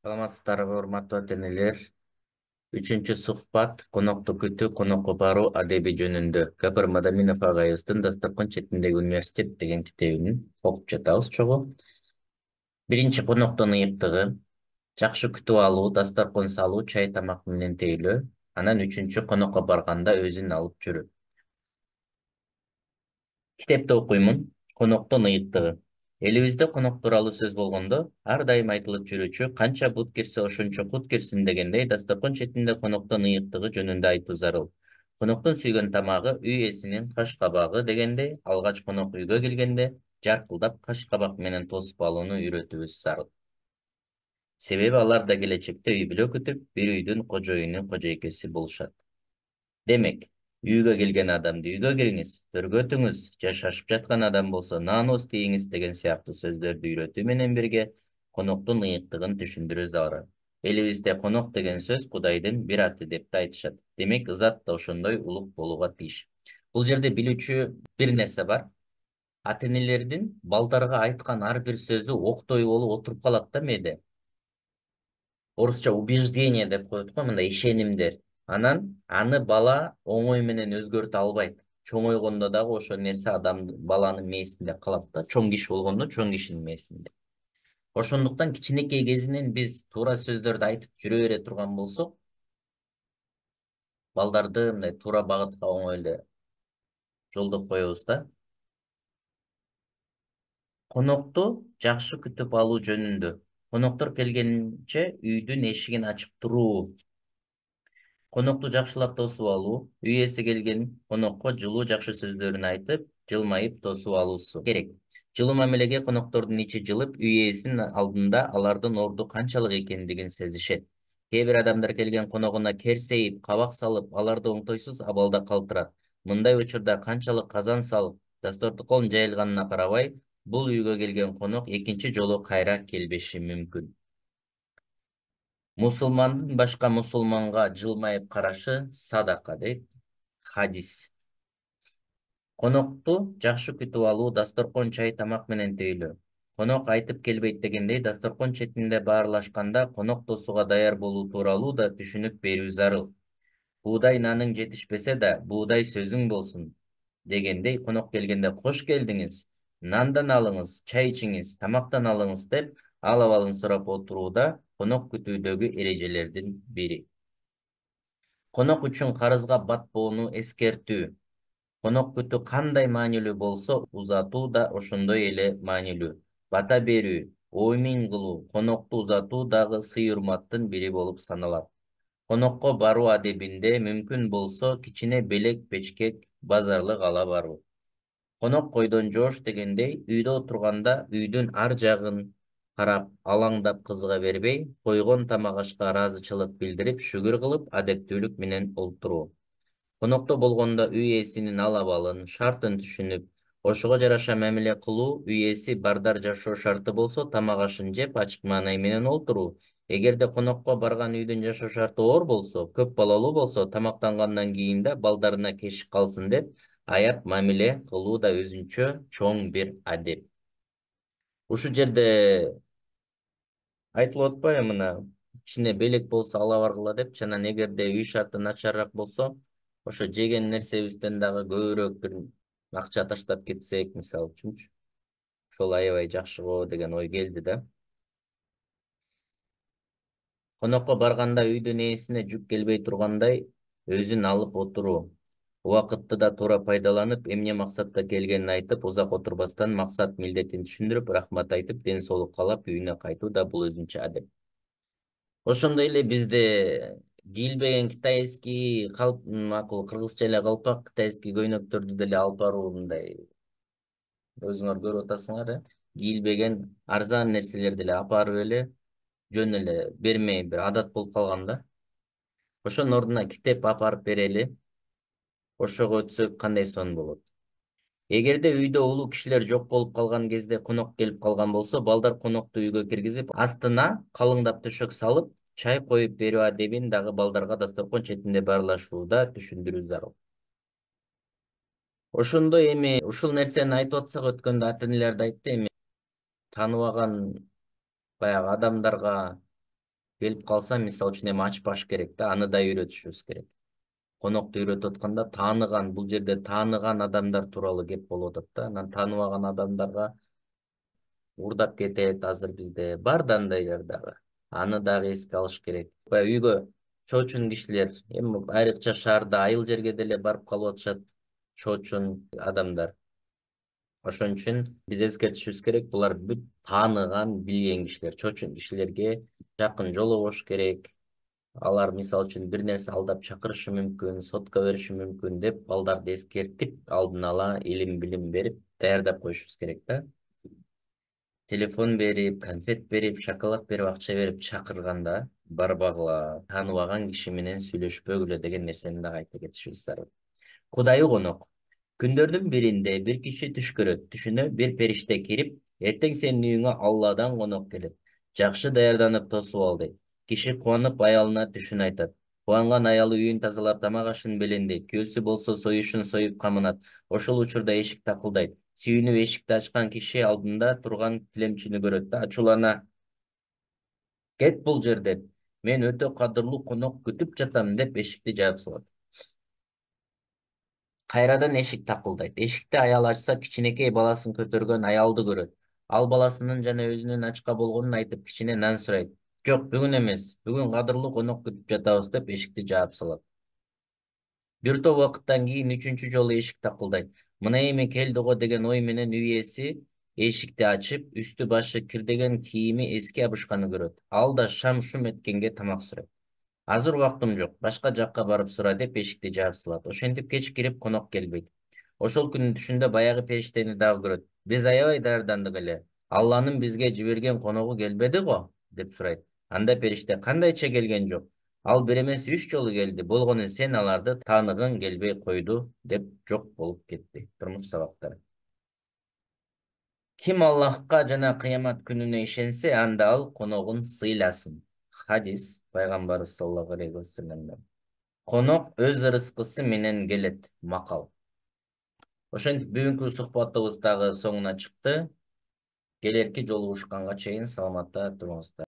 Саламатсыздарбы, урматтуу ата-энелер. Үчүнчү сухбат конокто күтүү, конокко баруу адеби жөнүндө. Гапар Мадаминов агайыбыздын Дасторкон четиндеги университет деген китебин окуп жатабыз чогуу. Биринчи коноктон ыйыктыгы, жакшы күтүп алуу, дасторкон салуу, чай тамак менен тейлөө. Анан үчүнчү конокко барганда өзүн алып жүрүү. Китепте окуймун. Коноктон ыйыктыгы. Элибизде конок тууралуу сөз болгондо, ар дайым айтылып жүрүүчү канча бут кирсе ошончо кут кирсин дегендей, дасторкон четинде коноктон ыйыктыгы жөнүндө айтуу зарыл. Коноктун сүйгөн тамагы үй ээсинин каш кабагы дегендей, алгач конок үйгө келгенде жаркылдап каш кабак менен тосуп алууну үйрөтүүбүз зарыл. Себеби алар да келечекте үй бүлө күтүп, бир үйдүн кожоюну, кожойкеси болушат. Демек, үйгө келген адамды үйгө кириңиз, төргөтүңүз, жашашып жаткан адам болсо нааноос тийиңиз деген сыяктуу сөздөрдү үйрөтүү менен бирге коноктун ыйыктыгын түшүндүрүү зарыл. Элибизде конок деген сөз Кудайдын бир аты деп да айтышат. Демек, зат да ошондой улук болууга тийиш. Бул жерде билүүчү бир нерсе бар. Ата-энелердин балдарга айткан ар бир сөзү октой болуп отуруп калат да мээде. Орусча убеждение деп коет го, мындай ишенимдер. Анан аны бала оңой менен өзгөртө албайт. Чоңойгондо дагы ошол нерсе баланын мээсинде калат да, чоң киши болгондо чоң кишинин мээсинде. Ошондуктан кичинекей кезинен биз туура сөздөрдү айтып жүрө бере турган болсок, балдарды мындай туура багытка оңой эле жолдоп коебуз да. Конокту жакшы күтүп алуу жөнүндө. Коноктор келгенче үйдүн эшигин ачып туруу. Конокту жакшылап тосуп алуу, үй ээси келген конокко жылуу жакшы сөздөрүн айтып, жылмайып тосуп алуусу керек. Жылуу мамилеге коноктордун ичи жылып, үй ээсинин алдында алардын орду канчалык экендигин сезишет. Кээ бир адамдар келген коногуна керсейип, кабак салып, аларды оңтойсуз абалда калтырат. Мындай учурда канчалык казан салып, дасторкон жайылганына карабай, бул үйгө келген конок экинчи жолу кайра келбеши мүмкүн. Мусулмандын башка мусулманга жылмайып карашы садака дейт хадис. Конокту жакшы күтүп алуу, дасторкон чай тамак менен тейлөө. Конок айтып келбейт дегендей, дасторкон четинде баарлашканда конок тосууга даяр болуу тууралуу да түшүнүк берүү зарыл. Буудай наның жетишпесе да, буудай сөзүң болсун дегендей, конок келгенде кош келдиңиз, нандан алыңыз, чай ичиңиз, тамактан алыңыз деп ал абалын сурап отуруу да конок күтүүдөгү эрежелердин бири. Конок үчүн карызга батпоону эскертүү. Конок күтүү кандай маанилүү болсо, узатуу да ошондой эле маанилүү. Бата берүү, оомин кылуу, конокту узатуу дагы сый-урматтын бири болуп саналат. Конокко баруу адебинде мүмкүн болсо кичине белек печкек базарлык ала баруу. Конок койдон жоош дегендей, үйдө отурганда үйдүн ар жагын карап, алаңдап кызыга бербей, койгон тамак ашка ыраазычылык билдирип, шүгүр кылып, адептүүлүк менен олтуруу. Конокто болгондо үй ээсинин ал абалын, шартын түшүнүп, ошого жараша мамиле кылуу, үй ээси бардар жашоо шарты болсо, тамак ашын жеп, ачык маанай менен олтуруу. Эгерде конокко барган үйдүн жашоо шарты оор болсо, көп балалуу болсо, тамактангандан кийин да балдарына кешик калсын деп, аяп мамиле кылуу да өзүнчө чоң бир адеп. Ушул жерде айтылып атпайбы мына кичине белек болсо ала баргыла деп, анан эгерде үй шарты начарыраак болсо, ошо жеген нерсебизден дагы көбүрөөк бир акча таштап кетсек, мисалы үчүнчү. Ошол аябай жакшы го деген ой келди да. Конокко барганда үйдүн ээсине жүк келбей тургандай өзүн алып отуруу. Убакытты да туура пайдаланып, эмне максатка келгенин айтып, узак отурбастан максат милдетин түшүндүрүп, рахмат айтып, ден соолук каалап үйүнө кайтуу да бул өзүнчө адеп. Ошондой эле бизде кийилбеген китайский макул кыргызча эле калпак китайский көйнөктөрдү деле алып баруу мындай өзүңөр көрүп атасыңар, кийилбеген арзан нерселерди эле алып барып эле жөн эле бермей бир адат болуп калган да. Ошонун ордуна китеп алып барып берели. Ошого өтсөк кандай сонун болот. Эгерде үйдө улуу кишилер жок болуп калган кезде конок келип калган болсо, балдар конокту үйгө киргизип, астына калыңдап төшөк салып, чай коюп берүү адебин дагы балдарга дасторкон четинде баарлашууда түшүндүрүү зарыл. Ошондой эми ушул нерсени айтып атсак, өткөндө ата-энелер да айтты, эми тааныбаган баягы адамдарга келип калса, мисалы үчүн эми ачпаш керек да, аны да үйрөтүшүбүз керек. Конокто үйрөтүп атканда тааныган, бул жерде тааныган адамдар тууралуу кеп болуп атат да. Анан тааныбаган адамдарга уурдап кетет, азыр бизде бар да андайлар дагы. Аны дагы эске алыш керек. Баягы үйгө чоочун кишилер, эми айрыкча шаарда айыл жерге деле барып калып атышат чоочун адамдар. Ошон үчүн биз эскертишибиз керек, булар бүт тааныган, билген кишилер. Чоочун кишилерге жакын жолобош керек. Алар мисалы үчүн бир нерсе алдап чакырышы мүмкүн, сотко бериши мүмкүн деп балдарды эскертип, алдын ала илим билим берип, даярдап коюшубуз керек да. Телефон берип, конфет берип, шоколад берип, акча берип чакырганда барбагыла, тааныбаган киши менен сүйлөшпөгүлө деген нерсени дагы айта кетишибиз зарыл. Кудайы конок. Күндөрдүн биринде бир киши түш көрөт. Түшүнө бир периште кирип, эртең сенин үйүңө Алладан конок келет. Жакшы даярданып тосуп ал дейт. Киши кубанып аялына түшүн айтат. Кубанган аялы үйүн тазалап тамак ашын белеңдейт. Күйөөсү болсо союшун союп камынат. Ошол учурда эшик такылдайт. Сүйүнүп эшикти ачкан киши алдында турган тилемчини көрөт да, ачуулана: "Кет бул жерден. Мен өтө кадырлуу конок күтүп жатам" деп эшикти жаап салат. Кайрадан эшик такылдайт. Эшикти аял ачса, кичинекей баласын көтөргөн аялды көрөт. Ал баласынын жана өзүнүн ачка болгонун айтып, кичине нан сурайт. Жок, бүгүн эмес. Бүгүн кадырлуу конок күтүп жатабыз деп эшикти жаап салат. Бир топ убакыттан кийин үчүнчү жолу эшик такылдайт. Мына эми келди го деген ой менен үй ээси эшикти ачып, үстү башы кирдеген кийими эске абышканы көрөт. Ал да шам шум эткенге тамак сурайт. Азыр убактым жок, башка жакка барып сура деп эшикти жаап салат. Ошентип кеч кирип конок келбейт. Ошол күнү түшүндө баягы периштени дагы көрөт. Биз аябай даярдандык эле. Алланын бизге жиберген коногу келбеди го деп сурайт. Анда периште: кандайча келген жок? Ал бир эмес 3 жолу келди. Болгону сен аларды тааныгың келбей койду деп жок болуп кетти. Турмуш сабактары. Ким Аллахка жана кыямат күнүнө ишенсе, анда ал коногун сыйласын. Хадис пайгамбарыбыз саллаллаху алейхи вассаламдан. Конок өз ырыскысы менен келет. Макал. Ошентип бүгүнкү сухбатыбыз дагы соңуна чыкты. Келерки жолугушканга чейин саламатта туруңуздар.